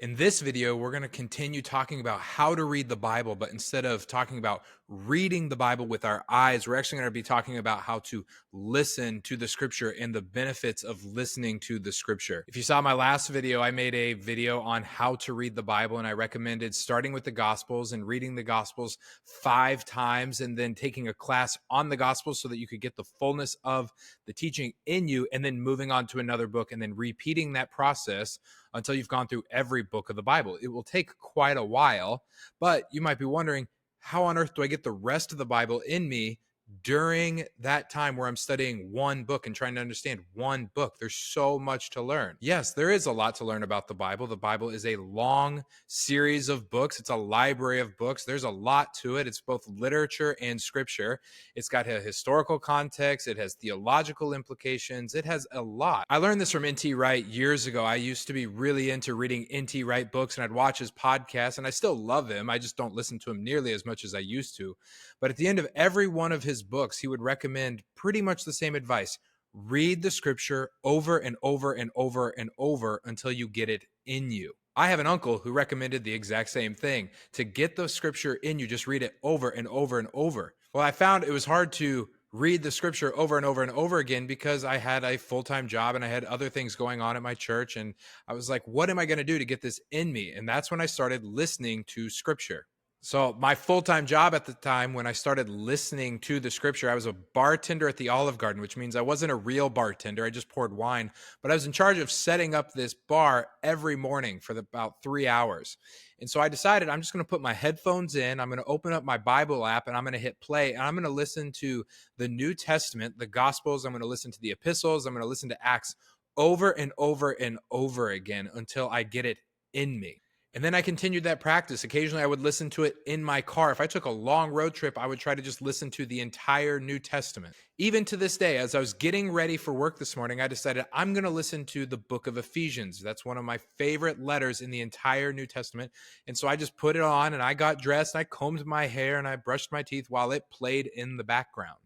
In this video, we're going to continue talking about how to read the Bible, but instead of talking about reading the Bible with our eyes, we're actually going to be talking about how to listen to the scripture and the benefits of listening to the scripture. If you saw my last video, I made a video on how to read the Bible, and I recommended starting with the Gospels and reading the Gospels 5 times and then taking a class on the Gospels so that you could get the fullness of the teaching in you, and then moving on to another book and then repeating that process until you've gone through every book of the Bible. It will take quite a while, but you might be wondering, how on earth do I get the rest of the Bible in me during that time where I'm studying one book and trying to understand one book? There's so much to learn. Yes, there is a lot to learn about the Bible. The Bible is a long series of books. It's a library of books. There's a lot to it. It's both literature and scripture. It's got a historical context. It has theological implications. It has a lot. I learned this from N.T. Wright years ago. I used to be really into reading N.T. Wright books, and I'd watch his podcasts, and I still love him. I just don't listen to him nearly as much as I used to. But at the end of every one of his books, he would recommend pretty much the same advice. Read the scripture over and over and over and over until you get it in you. I have an uncle who recommended the exact same thing. To get the scripture in you, just read it over and over and over. Well, I found it was hard to read the scripture over and over and over again because I had a full-time job and I had other things going on at my church. And I was like, what am I going to do to get this in me? And that's when I started listening to scripture. So my full-time job at the time, when I started listening to the scripture, I was a bartender at the Olive Garden, which means I wasn't a real bartender. I just poured wine, but I was in charge of setting up this bar every morning for about 3 hours. And so I decided I'm just going to put my headphones in. I'm going to open up my Bible app and I'm going to hit play, and I'm going to listen to the New Testament, the Gospels. I'm going to listen to the epistles. I'm going to listen to Acts over and over and over again until I get it in me. And then I continued that practice. Occasionally I would listen to it in my car. If I took a long road trip, I would try to just listen to the entire New Testament. Even to this day, as I was getting ready for work this morning, I decided I'm going to listen to the book of Ephesians. That's one of my favorite letters in the entire New Testament. And so I just put it on and I got dressed and I combed my hair and I brushed my teeth while it played in the background.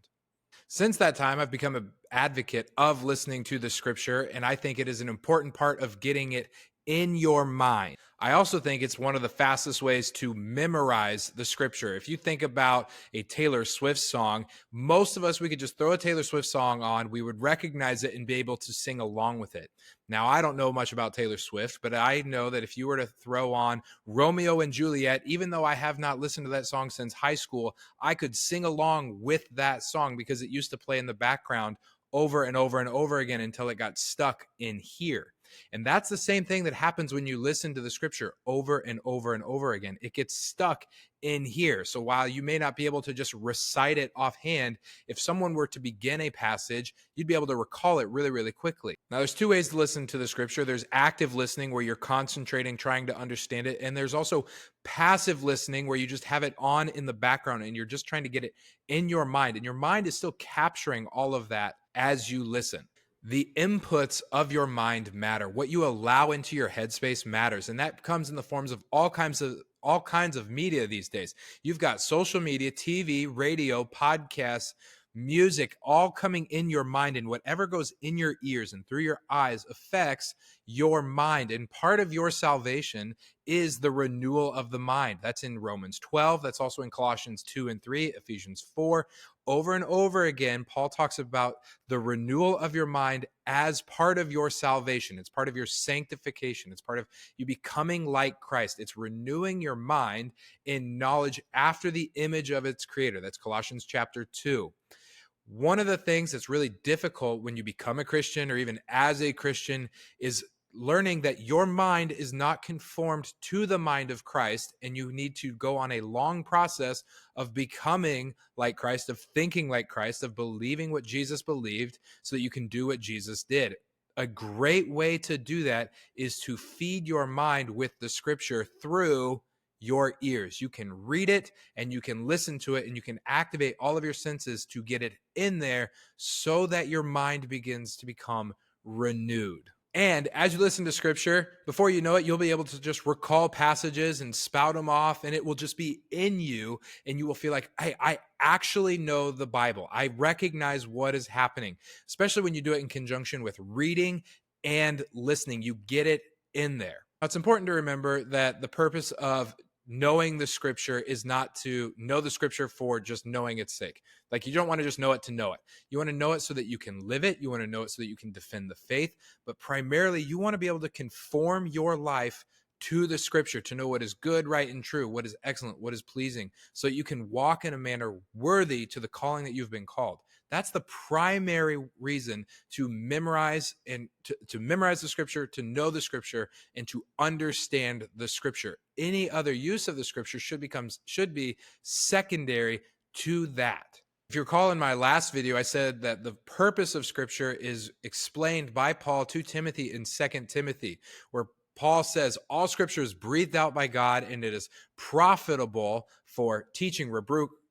Since that time, I've become an advocate of listening to the scripture, and I think it is an important part of getting it in your mind. I also think it's one of the fastest ways to memorize the scripture. If you think about a Taylor Swift song, most of us, we could just throw a Taylor Swift song on, we would recognize it and be able to sing along with it. Now, I don't know much about Taylor Swift, but I know that if you were to throw on Romeo and Juliet, even though I have not listened to that song since high school, I could sing along with that song because it used to play in the background over and over and over again until it got stuck in here. And that's the same thing that happens when you listen to the scripture over and over and over again. It gets stuck in here. So while you may not be able to just recite it offhand, if someone were to begin a passage, you'd be able to recall it really, really quickly. Now, there's 2 ways to listen to the scripture. There's active listening where you're concentrating, trying to understand it. And there's also passive listening where you just have it on in the background and you're just trying to get it in your mind. And your mind is still capturing all of that as you listen. The inputs of your mind matter. What you allow into your headspace matters. And that comes in the forms of all kinds of media these days. You've got social media, TV, radio, podcasts, music, all coming in your mind, and whatever goes in your ears and through your eyes affects your mind. And part of your salvation is the renewal of the mind. That's in Romans 12. That's also in Colossians 2 and 3, Ephesians 4. Over and over again, Paul talks about the renewal of your mind as part of your salvation. It's part of your sanctification. It's part of you becoming like Christ. It's renewing your mind in knowledge after the image of its creator. That's Colossians chapter 2. One of the things that's really difficult when you become a Christian or even as a Christian is learning that your mind is not conformed to the mind of Christ, and you need to go on a long process of becoming like Christ, of thinking like Christ, of believing what Jesus believed so that you can do what Jesus did. A great way to do that is to feed your mind with the scripture through your ears. You can read it and you can listen to it and you can activate all of your senses to get it in there so that your mind begins to become renewed. And as you listen to scripture, before you know it, you'll be able to just recall passages and spout them off, and it will just be in you, and you will feel like, hey, I actually know the Bible. I recognize what is happening, especially when you do it in conjunction with reading and listening. You get it in there. Now, it's important to remember that the purpose of knowing the scripture is not to know the scripture for just knowing its sake. Like, you don't want to just know it to know it. You want to know it so that you can live it. You want to know it so that you can defend the faith. But primarily, you want to be able to conform your life to the scripture, to know what is good, right, and true, what is excellent, what is pleasing, so you can walk in a manner worthy to the calling that you've been called. That's the primary reason to memorize and to memorize the scripture, to know the scripture, and to understand the scripture. Any other use of the scripture should be secondary to that. If you recall, in my last video, I said that the purpose of scripture is explained by Paul to Timothy in 2 Timothy, where Paul says all scripture is breathed out by God and it is profitable for teaching,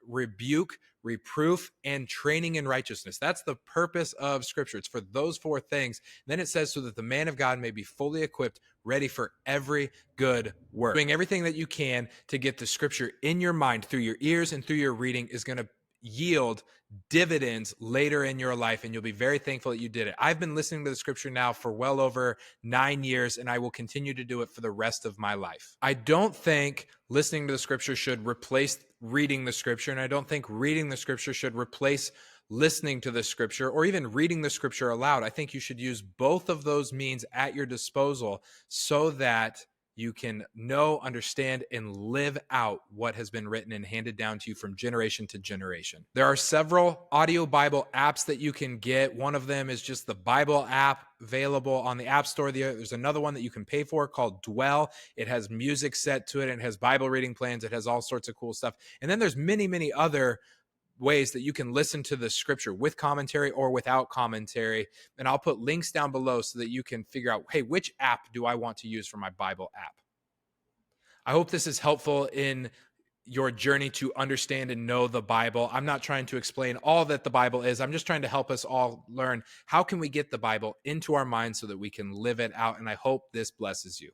rebuke, reproof, and training in righteousness. That's the purpose of scripture. It's for those four things. Then it says, so that the man of God may be fully equipped, ready for every good work. Doing everything that you can to get the scripture in your mind through your ears and through your reading is going to yield dividends later in your life, and you'll be very thankful that you did it. I've been listening to the scripture now for well over 9 years, and I will continue to do it for the rest of my life. I don't think listening to the scripture should replace reading the scripture, and I don't think reading the scripture should replace listening to the scripture or even reading the scripture aloud. I think you should use both of those means at your disposal so that you can know, understand, and live out what has been written and handed down to you from generation to generation. There are several audio Bible apps that you can get. One of them is just the Bible app available on the App Store. There's another one that you can pay for called Dwell. It has music set to it, and it has Bible reading plans. It has all sorts of cool stuff. And then there's many, many other ways that you can listen to the scripture with commentary or without commentary. And I'll put links down below so that you can figure out, hey, which app do I want to use for my Bible app? I hope this is helpful in your journey to understand and know the Bible. I'm not trying to explain all that the Bible is. I'm just trying to help us all learn how can we get the Bible into our minds so that we can live it out. And I hope this blesses you.